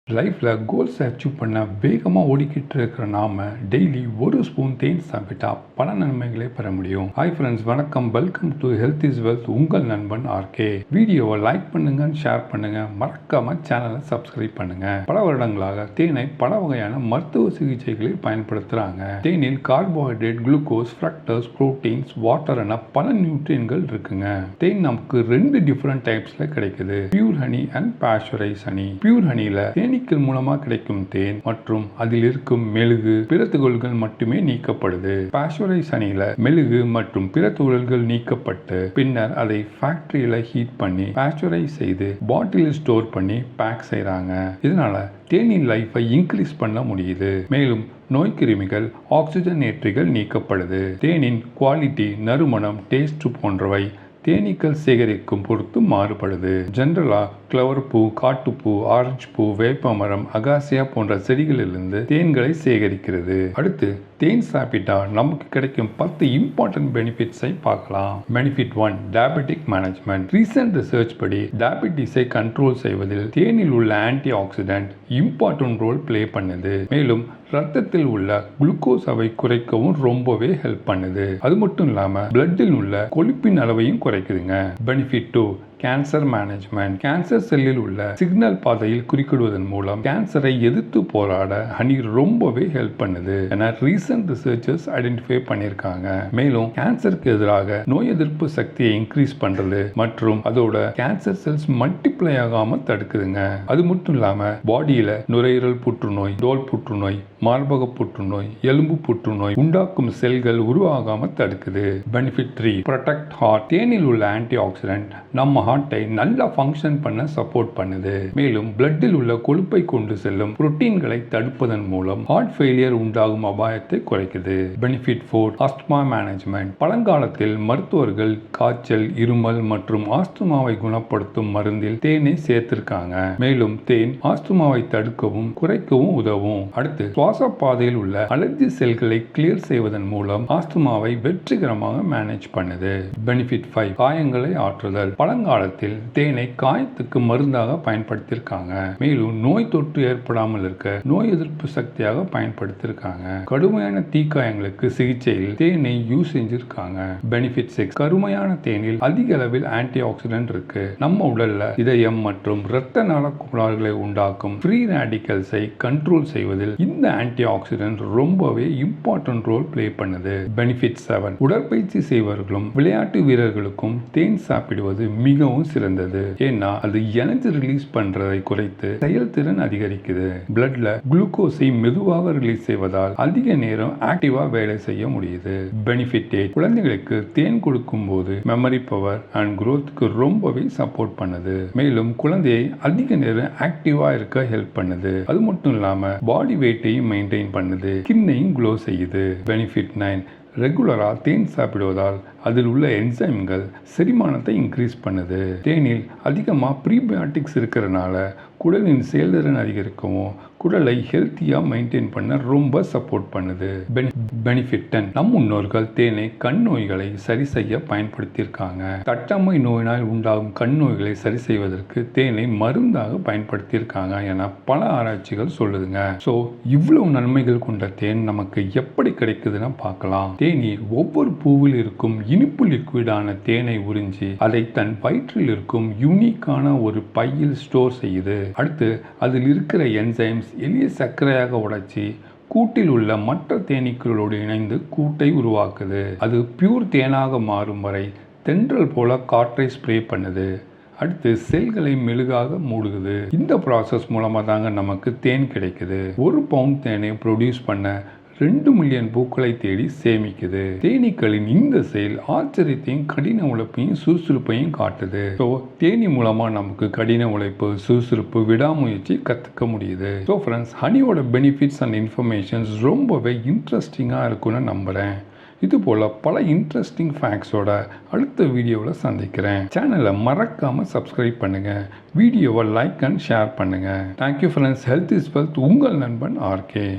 லைஃப்பில் goals achieve பண்ண வேகமாக ஓடிக்கிட்டு இருக்கிற நாம டெய்லி ஒரு ஸ்பூன் தேன் சாப்பிட்டா பல நன்மைகளை பெற முடியும். ஹாய் ஃப்ரெண்ட்ஸ், வணக்கம். Welcome to health is wealth. உங்கள் நண்பன் ஆர்கே. வீடியோவை லைக் பண்ணுங்க, ஷேர் பண்ணுங்க, மறக்காம சேனலை சப்ஸ்கிரைப் பண்ணுங்க. பல வருடங்களாக தேனை பல வகையான மருத்துவ சிகிச்சைகளில் பயன்படுத்துறாங்க. தேனில் carbohydrate, glucose, fructose, proteins, water என பல நியூட்ரியன்கள் இருக்குங்க. தேன் நமக்கு ரெண்டு டிஃபரெண்ட் டைப்ஸ்ல கிடைக்குது, pure honey and pasteurise honey. Pure ஹனில தேனீக்கள் மூலமா கிடைக்கும் தேன் மற்றும் அதில் இருக்கும் மெழுகு, பிற துகள்கள் மட்டுமே நீக்கப்படுது. பாஸ்டரைஸ் ஹனில மெழுகு மற்றும் பிற துகள்கள் நீக்கப்பட்டு பின்னர் அதை ஃபேக்டரியில ஹீட் பண்ணி பாஸ்டரைஸ் செய்து பாட்டிலில் ஸ்டோர் பண்ணி பேக் செய்றாங்க. இதனால தேனின் லைஃபை இன்க்ரீஸ் பண்ண முடியுது. மேலும் நோய் கிருமிகள், ஆக்சிஜனேற்றிகள் நீக்கப்படுது. தேனின் குவாலிட்டி, நறுமணம், டேஸ்ட் போன்றவை தேனீக்கள் சேகரிக்கும் பொறுத்து மாறுபடுது. ஜென்ரலா கிளவர் பூ, காட்டுப்பூ, ஆரஞ்சு பூ, வேப்பமரம், அகாசியா போன்ற செடிகளிலிருந்து தேன்களை சேகரிக்கிறது. அடுத்து தேன் சாப்பிட்டா நமக்கு கிடைக்கும் 10 இம்பார்ட்டன்ட் பெனிஃபிட்ஸை பார்க்கலாம். Benefit 1, diabetic management. Recent research படி டயபெட்டிஸை கண்ட்ரோல் செய்வதில் தேனில் உள்ள antioxidant important role play பண்ணுது. மேலும் ரத்தத்தில் உள்ள குளுக்கோஸாவை குறைக்கவும் ரொம்பவே ஹெல்ப் பண்ணுது. அது மட்டும் இல்லாம பிளட்டில் உள்ள கொழுப்பின் அளவையும் குறைக்குதுங்க. Benefit 2, cancer management. கேன்சர் செல்லில் உள்ள சிக்னல் பாதையில் குறுக்கிடுவதன் மூலம் கேன்சரை எதிர்த்து போராட ஹனி ரொம்பவே ஹெல்ப் பண்ணுது என ரீசன்ட் ரிசர்ச்சர்ஸ் ஐடென்டிஃபை பண்ணியிருக்காங்க. மேலும் கேன்சருக்கு எதிராக நோய் எதிர்ப்பு சக்தியை இன்க்ரீஸ் பண்றது மற்றும் அதோட கேன்சர் செல்ஸ் மல்டிப்ளை ஆகாம தடுக்குதுங்க. அது மட்டும் இல்லாம பாடியில நுரையீரல் புற்றுநோய், தோல் புற்றுநோய், மார்பக புற்றுநோய், எலும்பு புற்றுநோய் உண்டாக்கும் செல்கள் உருவாகாம தடுக்குது. Benefit 3, protect heart. தேனில் உள்ள ஆன்டி ஆக்சிடென்ட் நம்ம ஹார்ட்டை நல்லா ஃபங்க்ஷன் பண்ண சப்போர்ட் பண்ணுது. மேலும் பிளட்டில் உள்ள கொழுப்பை கொண்டு செல்லும் புரோட்டீன்களை தடுப்பதன் மூலம் ஹார்ட் ஃபெயிலியர் உண்டாகும் அபாயத்தை குறைக்குது. Benefit 4, asthma management. பழங்காலத்தில் மருத்துவர்கள் காய்ச்சல், இருமல் மற்றும் ஆஸ்துமாவை குணப்படுத்தும் மருந்தில் தேனை சேர்த்திருக்காங்க. மேலும் தேன் ஆஸ்துமாவை தடுக்கவும் குறைக்கவும் உதவும். அடுத்து சுவாச பாதையில் உள்ள அலர்ஜி செல்களை கிளியர் செய்வதன் மூலம் ஆஸ்துமாவை வெற்றிகரமாக மேனேஜ் பண்ணுது. பெனிஃபிட் 5, காயங்களை ஆற்றுதல். பழங்காலத்தில் தேனை காயத்துக்கு மருந்தாக பயன்படுத்தியிருக்காங்க. மேலும் நோய் தொற்று ஏற்படாமல் இருக்க நோய் எதிர்ப்பு சக்தியாக பயன்படுத்தியிருக்காங்க. கடுமையான தீக்காயங்களுக்கு சிகிச்சையில் தேனை யூஸ் செஞ்சிருக்காங்க. பெனிஃபிட் 6, கருமையான தேனில் அதிக அளவில் ஆன்டி ஆக்சிடென்ட் இருக்கு. நம்ம உடல்ல இதயம் மற்றும் இரத்த நாள கோளாறுகளை உண்டாக்கும் ஃப்ரீ ரேடிக்கல்ஸை கண்ட்ரோல் செய்வதில் இந்த ஆன்டி ஆக்சிடென்ட் ரொம்பவே இம்பார்ட்டன்ட் ரோல் பிளே பண்ணுது. பெனிஃபிட் 7, உடற்பயிற்சி செய்வர்களும் விளையாட்டு வீரர்களுக்கும் தேன் சாப்பிடுவது மிகவும் சிறந்தது. ஏன்னா அது எனர்ஜி ரிலீஸ் பண்றதை குறைத்து செயல்திறன் அதிகரிக்குது. பிளட்ல குளுக்கோஸை மெதுவாக ரிலீஸ் செய்வதால் அதிக நேரம் ஆக்டிவா வேலை செய்ய முடியுது. பெனிஃபிட் 8, குழந்தைகளுக்கு தேன் கொடுக்கும் போது மெமரி பவர் அண்ட் growthக்கு ரொம்பவே சப்போர்ட் பண்ணுது. மேலும் குழந்தையை அதிக நேரம் ஆக்டிவா இருக்க ஹெல்ப் பண்ணுது. அது மட்டும் இல்லாம பாடி வெயிட்டையும் மெயின்டைன் பண்ணுது, ஸ்கின்னையும் க்ளோ செய்யுது. பெனிஃபிட் 9, ரெகுலரா தேன் சாப்பிடுவதால் அதில் உள்ள என்சைம்கள் செரிமானத்தை இன்க்ரீஸ் பண்ணுது. தேனில் அதிகமாக ப்ரீபயோட்டிக்ஸ் இருக்கிறனால குடலின் செயல்திறன் அதிகரிக்கவும் குடலை ஹெல்த்தியாக மெயின்டைன் பண்ண ரொம்ப சப்போர்ட் பண்ணுது. பெனிஃபிட் 10, நம் முன்னோர்கள் தேனை கண் நோய்களை சரி செய்ய பயன்படுத்தியிருக்காங்க. தட்டம்மை நோயினால் உண்டாகும் கண் நோய்களை சரி செய்வதற்கு தேனை மருந்தாக பயன்படுத்தியிருக்காங்க என பல ஆராய்ச்சிகள் சொல்லுதுங்க. ஸோ இவ்வளவு நன்மைகள் கொண்ட தேன் நமக்கு எப்படி கிடைக்குதுன்னு பார்க்கலாம். தேனீர் ஒவ்வொரு பூவில் இருக்கும் இனிப்பு லிக்விடான தேனை உறிஞ்சி அதை தன் வயிற்றில் இருக்கும் யூனிக்கான ஒரு பையில் ஸ்டோர் செய்யுது. அடுத்து அதில் இருக்கிற என்சைம்ஸ் எளிய சர்க்கரையாக உடைச்சி கூட்டில் உள்ள மற்ற தேனீக்களோடு இணைந்து கூட்டை உருவாக்குது. அது பியூர் தேனாக மாறும் வரை தென்றல் போல காற்றை ஸ்ப்ரே பண்ணுது. அடுத்து செல்களை மெழுகாக மூடுகுது. இந்த ப்ராசஸ் மூலமாக தாங்க நமக்கு தேன் கிடைக்குது. 1 பவுண்ட் தேனை ப்ரொடியூஸ் பண்ண 2 மில்லியன் பூக்களை தேடி சேமிக்குது. தேனீக்களின் இந்த செயல் ஆச்சரியத்தையும் கடின உழைப்பையும் சுறுசுறுப்பையும் காட்டுது. ஸோ தேனி மூலமா நமக்கு கடின உழைப்பு, சுறுசுறுப்பு, விடாமுயற்சி கற்றுக்க முடியுது. ஸோ ஃப்ரெண்ட்ஸ், ஹனியோட பெனிஃபிட்ஸ் அண்ட் இன்ஃபர்மேஷன்ஸ் ரொம்பவே இன்ட்ரெஸ்டிங்காக இருக்குன்னு நம்புகிறேன். இது போல் பல இன்ட்ரெஸ்டிங் ஃபேக்ட்ஸோட அடுத்த வீடியோவில் சந்திக்கிறேன். சேனலை மறக்காமல் சப்ஸ்கிரைப் பண்ணுங்கள், வீடியோவை லைக் அண்ட் ஷேர் பண்ணுங்கள். Thank you friends. Health is wealth. உங்கள் நண்பன் ஆர்கே.